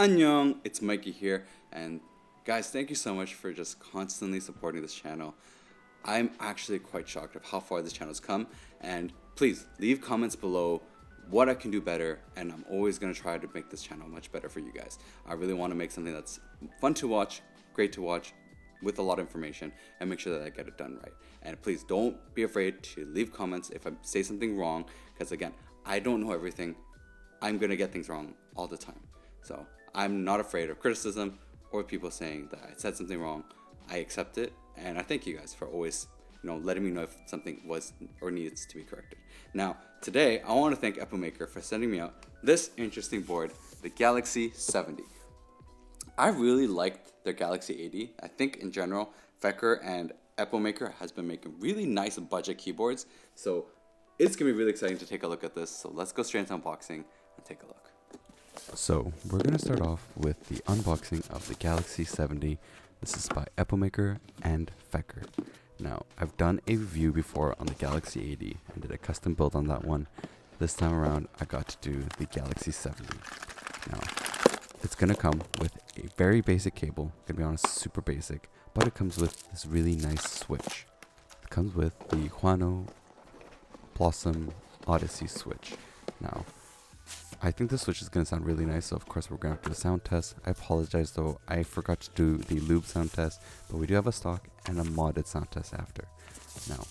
Annyeong, it's Mikey here, and guys, thank you so much for just constantly supporting this channel. I'm actually quite shocked of how far this channel's come, and please leave comments below what I can do better, and I'm always going to try to make this channel much better for you guys. I really want to make something that's fun to watch, great to watch, with a lot of information, and make sure that I get it done right. And please don't be afraid to leave comments if I say something wrong, because again, I don't know everything. I'm going to get things wrong all the time. So I'm not afraid of criticism or people saying that I said something wrong. I accept it, and I thank you guys for always, letting me know if something was or needs to be corrected. Now, today I want to thank Epomaker for sending me out this interesting board, the Galaxy 70. I really liked their Galaxy 80. I think in general, Feker and Epomaker has been making really nice budget keyboards. So it's gonna be really exciting to take a look at this. So let's go straight into unboxing and take a look. So we're going to start off with the unboxing of the Galaxy 70. This is by Epomaker and Feker. Now, I've done a review before on the Galaxy 80 and did a custom build on that one. This time around, I got to do the Galaxy 70. Now, it's going to come with a very basic cable, to be honest, super basic, but it comes with this really nice switch. It comes with the Huano Blossom Odyssey switch. Now, I think the switch is going to sound really nice, so of course we're going to have to do a sound test. I apologize though, I forgot to do the lube sound test, but we do have a stock and a modded sound test after. Now,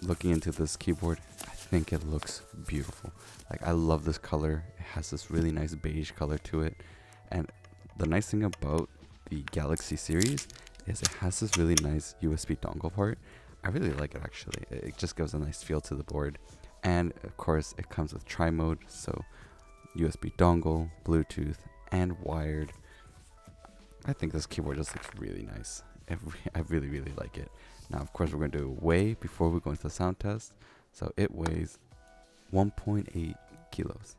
looking into this keyboard, I think it looks beautiful. Like, I love this color. It has this really nice beige color to it. And the nice thing about the Galaxy series is it has this really nice USB dongle part. I really like it actually. It just gives a nice feel to the board. And of course it comes with tri-mode, so USB dongle, Bluetooth, and wired. I think this keyboard just looks really nice. I really, really like it. Now, of course, we're going to do a weigh before we go into the sound test. So it weighs 1.8 kilos.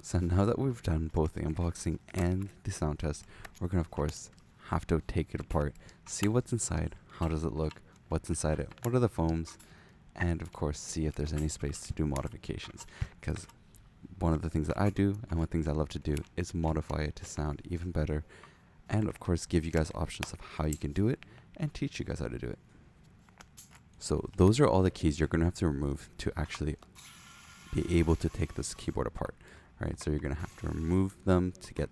So now that we've done both the unboxing and the sound test, we're going to of course have to take it apart, see what's inside, how does it look, what's inside it, what are the foams, and of course see if there's any space to do modifications. Because one of the things that I do and one of the things I love to do is modify it to sound even better, and of course give you guys options of how you can do it and teach you guys how to do it. So those are all the keys you're going to have to remove to actually be able to take this keyboard apart. Right, so you're going to have to remove them to get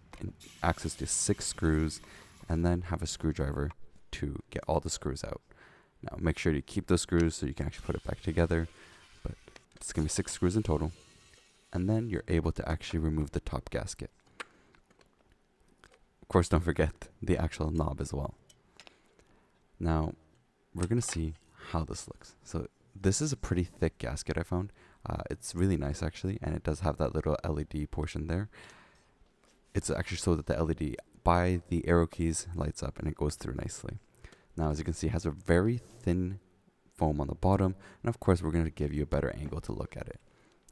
access to 6 screws, and then have a screwdriver to get all the screws out. Now make sure you keep those screws so you can actually put it back together, but it's going to be 6 screws in total. And then you're able to actually remove the top gasket. Of course, don't forget the actual knob as well. Now we're going to see how this looks. So this is a pretty thick gasket I found. It's really nice actually, and it does have that little LED portion there. It's actually so that the LED by the arrow keys lights up and it goes through nicely. Now, as you can see, it has a very thin foam on the bottom, and of course we're going to give you a better angle to look at it.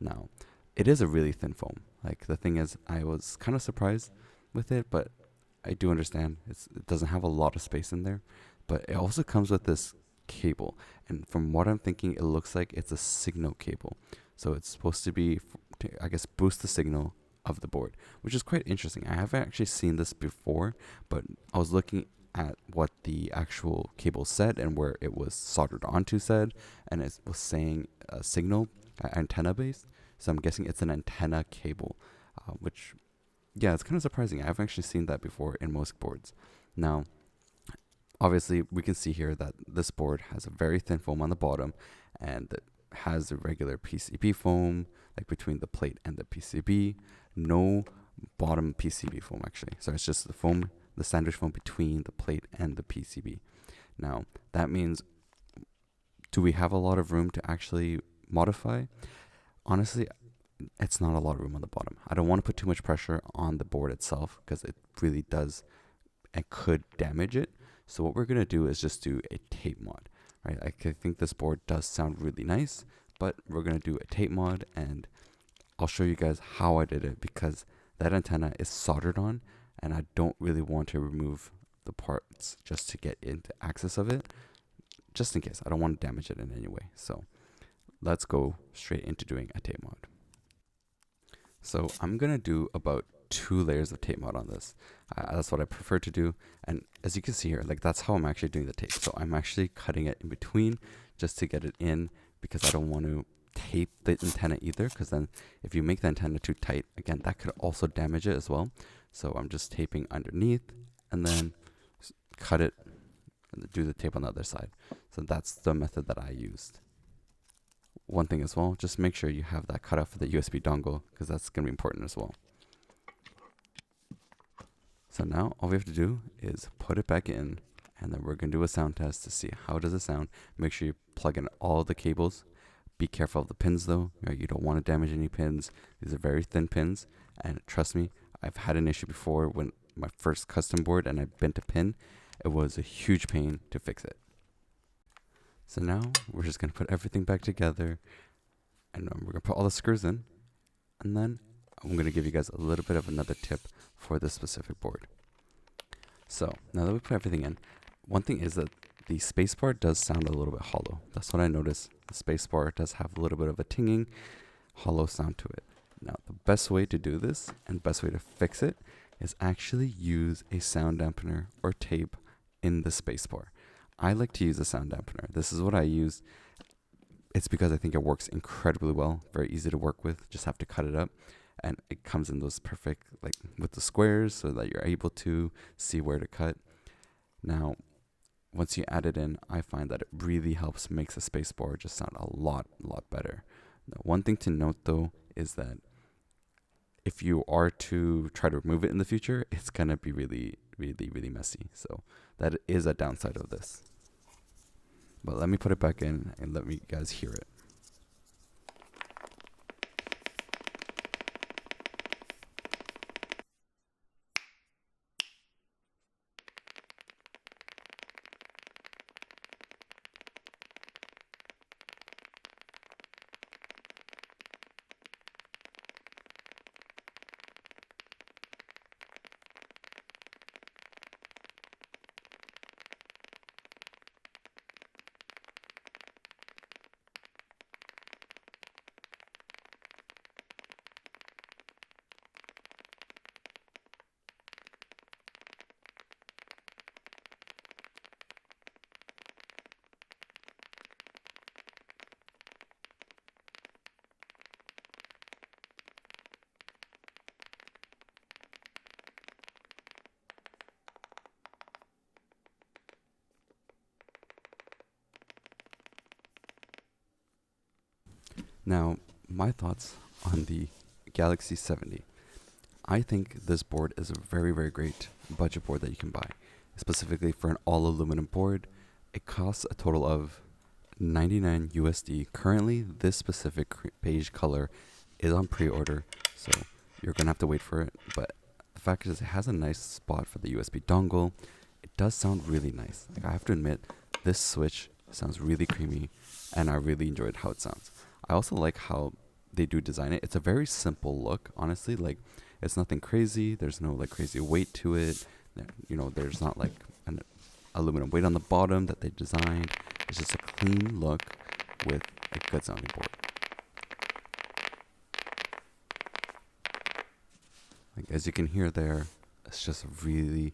Now, it is a really thin foam. Like, the thing is, I was kind of surprised with it, but I do understand it doesn't have a lot of space in there. But it also comes with this cable, and from what I'm thinking, it looks like it's a signal cable. So it's supposed to be to, I guess, boost the signal of the board, which is quite interesting. I haven't actually seen this before, but I was looking at what the actual cable said and where it was soldered onto said, and it was saying signal antenna based. So I'm guessing it's an antenna cable, which, yeah, it's kind of surprising. I haven't actually seen that before in most boards. Now, obviously, we can see here that this board has a very thin foam on the bottom, and it has a regular PCB foam, like between the plate and the PCB. No bottom PCB foam actually. So it's just the foam, the sandwich foam between the plate and the PCB. Now, that means, do we have a lot of room to actually modify? Honestly, it's not a lot of room on the bottom. I don't want to put too much pressure on the board itself because it really does and could damage it. So what we're going to do is just do a tape mod, right? I think this board does sound really nice, but we're going to do a tape mod, and I'll show you guys how I did it because that antenna is soldered on and I don't really want to remove the parts just to get into access of it, just in case. I don't want to damage it in any way. So let's go straight into doing a tape mod. So I'm going to do about 2 layers of tape mod on this. That's what I prefer to do. And as you can see here, like that's how I'm actually doing the tape. So I'm actually cutting it in between just to get it in because I don't want to tape the antenna either, because then if you make the antenna too tight, again, that could also damage it as well. So I'm just taping underneath and then cut it and do the tape on the other side. So that's the method that I used. One thing as well, just make sure you have that cut out for the USB dongle because that's going to be important as well. So now all we have to do is put it back in, and then we're going to do a sound test to see how does it sound. Make sure you plug in all the cables. Be careful of the pins though. You don't want to damage any pins. These are very thin pins, and trust me, I've had an issue before when my first custom board and I bent a pin. It was a huge pain to fix it. So now we're just going to put everything back together, and we're going to put all the screws in, and then I'm going to give you guys a little bit of another tip for this specific board. So now that we put everything in, one thing is that the spacebar does sound a little bit hollow. That's what I noticed. The spacebar does have a little bit of a tinging, hollow sound to it. Now the best way to do this and best way to fix it is actually use a sound dampener or tape in the spacebar. I like to use a sound dampener. This is what I use. It's because I think it works incredibly well. Very easy to work with. Just have to cut it up. And it comes in those perfect, like with the squares so that you're able to see where to cut. Now, once you add it in, I find that it really helps makes the spacebar just sound a lot better. Now, one thing to note though is that if you are to try to remove it in the future, it's going to be really messy. So that is a downside of this. But let me put it back in and let me guys hear it. Now, my thoughts on the Galaxy 70. I think this board is a very great budget board that you can buy. Specifically for an all aluminum board, it costs a total of 99 USD. Currently, this specific beige color is on pre-order, so you're gonna have to wait for it. But the fact is, it has a nice spot for the USB dongle. It does sound really nice. Like, I have to admit, this switch sounds really creamy, and I really enjoyed how it sounds. I also like how they do design it. It's a very simple look, honestly. Like, it's nothing crazy. There's no like crazy weight to it. You know, there's not like an aluminum weight on the bottom that they designed. It's just a clean look with a good sounding board. Like, as you can hear there, it's just a really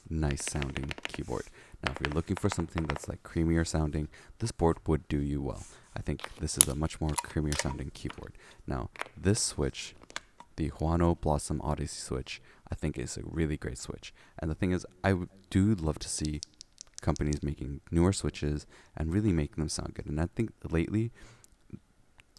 nice sounding keyboard. Now, if you're looking for something that's like creamier sounding, this board would do you well. I think this is a much more creamier sounding keyboard. Now, this switch, the Huano Blossom Odyssey switch, I think is a really great switch. And the thing is, do love to see companies making newer switches and really making them sound good. And I think lately,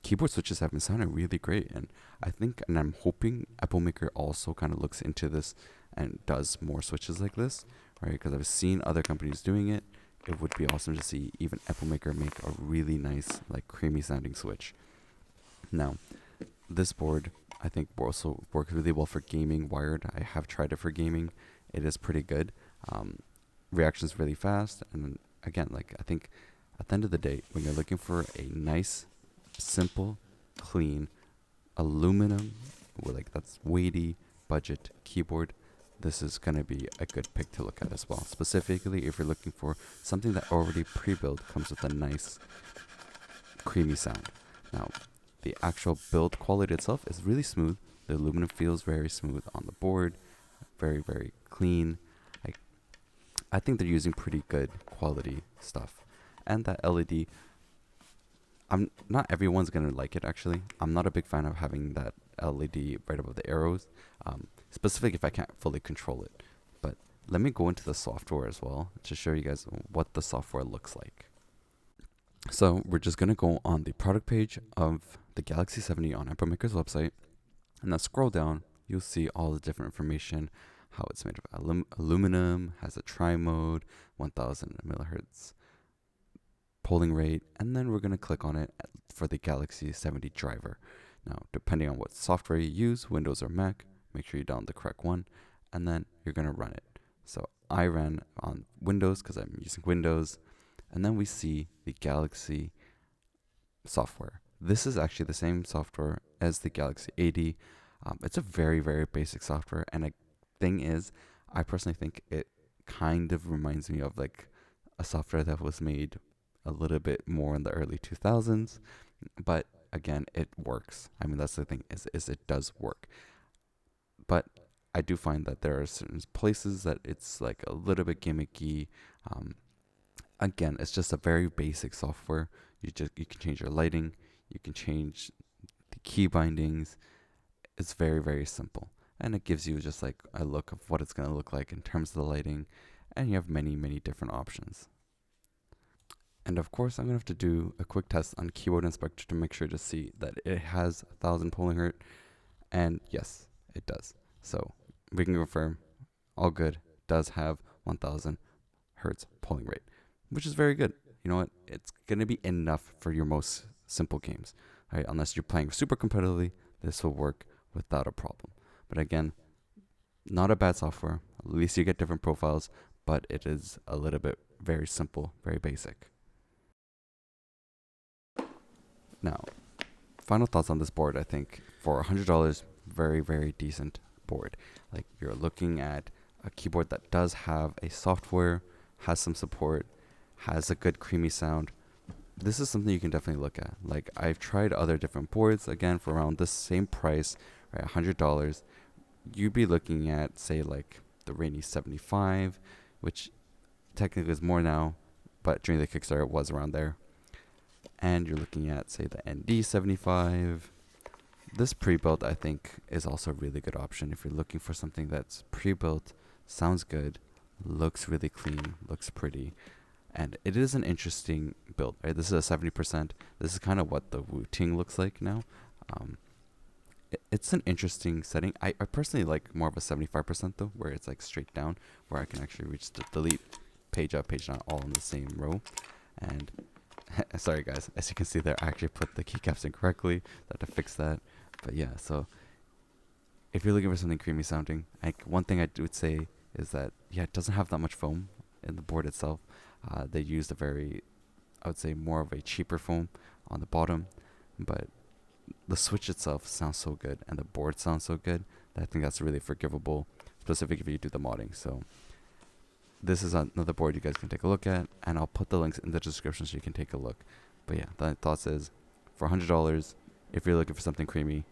keyboard switches have been sounding really great. And I think, and I'm hoping Epomaker also kind of looks into this and does more switches like this, right? Because I've seen other companies doing it. it would be awesome to see even Epomaker make a really nice, like, creamy sounding switch. Now, this board I think also works really well for gaming wired. I have tried it for gaming. It is pretty good. Reactions really fast, and again, like, I think at the end of the day, when you're looking for a nice, simple, clean aluminum, like, that's weighty budget keyboard, this is going to be a good pick to look at as well. Specifically, if you're looking for something that already pre-built comes with a nice creamy sound. Now, the actual build quality itself is really smooth. The aluminum feels very smooth on the board, very, very clean. I think they're using pretty good quality stuff. And that LED, not everyone's gonna like it actually. I'm not a big fan of having that LED right above the arrows, specifically if I can't fully control it. But let me go into the software as well to show you guys what the software looks like. So we're just gonna go on the product page of the Galaxy 70 on Epomaker's website, and now scroll down. You'll see all the different information, how it's made of aluminum, has a tri-mode, 1000 millihertz polling rate, and then we're going to click on it for the Galaxy 70 driver. Now, depending on what software you use, Windows or Mac, make sure you download the correct one, and then you're going to run it. So I ran on Windows because I'm using Windows, and then we see the Galaxy software. This is actually the same software as the Galaxy 80. It's a very, very basic software, and a thing is, I personally think it kind of reminds me of like a software that was made a little bit more in the early 2000s, but again, it works. I mean, that's the thing, is it does work. But I do find that there are certain places that it's like a little bit gimmicky. Again, it's just a very basic software. You can change your lighting, you can change the key bindings. It's very, very simple, and it gives you just like a look of what it's going to look like in terms of the lighting, and you have many, many different options. And of course, I'm going to have to do a quick test on Keyboard Inspector to make sure to see that it has 1000 polling hertz, and yes, it does. So we can confirm, all good, does have 1000 hertz polling rate, which is very good. You know what? It's going to be enough for your most simple games, right? Unless you're playing super competitively, this will work without a problem. But again, not a bad software. At least you get different profiles, but it is a little bit very simple, very basic. Now, final thoughts on this board. I think for $100, very, very decent board. Like, you're looking at a keyboard that does have a software, has some support, has a good creamy sound. This is something you can definitely look at. Like, I've tried other different boards, again, for around this same price, right, $100. You'd be looking at, say, like the Rainy 75, which technically is more now, but during the Kickstarter it was around there. And you're looking at, say, the ND 75. This pre-built, I think, is also a really good option if you're looking for something that's pre-built, sounds good, looks really clean, looks pretty. And it is an interesting build, right? This is a 70%. This is kind of what the Wu-Ting looks like now. It's an interesting setting. I personally like more of a 75% though, where it's like straight down, where I can actually reach the delete, page up, page down, all in the same row. And sorry guys, as you can see there, I actually put the keycaps in correctly. I had to fix that. But yeah, so if you're looking for something creamy sounding, one thing I would say is that, yeah, it doesn't have that much foam in the board itself. They used I would say more of a cheaper foam on the bottom, but the switch itself sounds so good and the board sounds so good that I think that's really forgivable, specifically if you do the modding. So this is another board you guys can take a look at, and I'll put the links in the description so you can take a look. But yeah, the thoughts is, for $100, if you're looking for something creamy,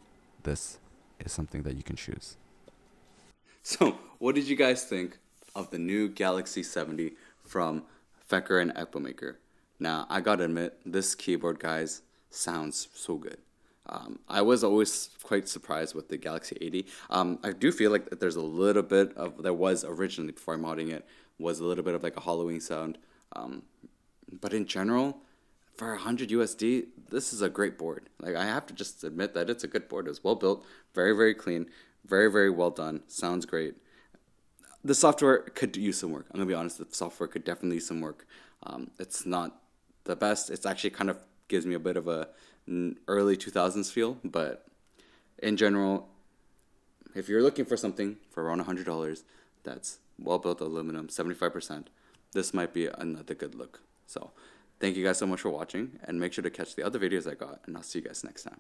this is something that you can choose. So, what did you guys think of the new Galaxy 70 from Feker and Epomaker? Now, I gotta admit, this keyboard, guys, sounds so good. I was always quite surprised with the Galaxy 80. I do feel like that there was originally, before modding it, was a little bit of like a hollowing sound. But in general, for 100 USD, this is a great board. Like, I have to just admit that it's a good board. It's well built, very, very clean, very, very well done. Sounds great. The software could use some work. I'm gonna be honest, the software could definitely use some work. It's not the best. It's actually kind of gives me a bit of a early 2000s feel, but in general, if you're looking for something for around $100 that's well built aluminum, 75%, this might be another good look. So thank you guys so much for watching, and make sure to catch the other videos I got, and I'll see you guys next time.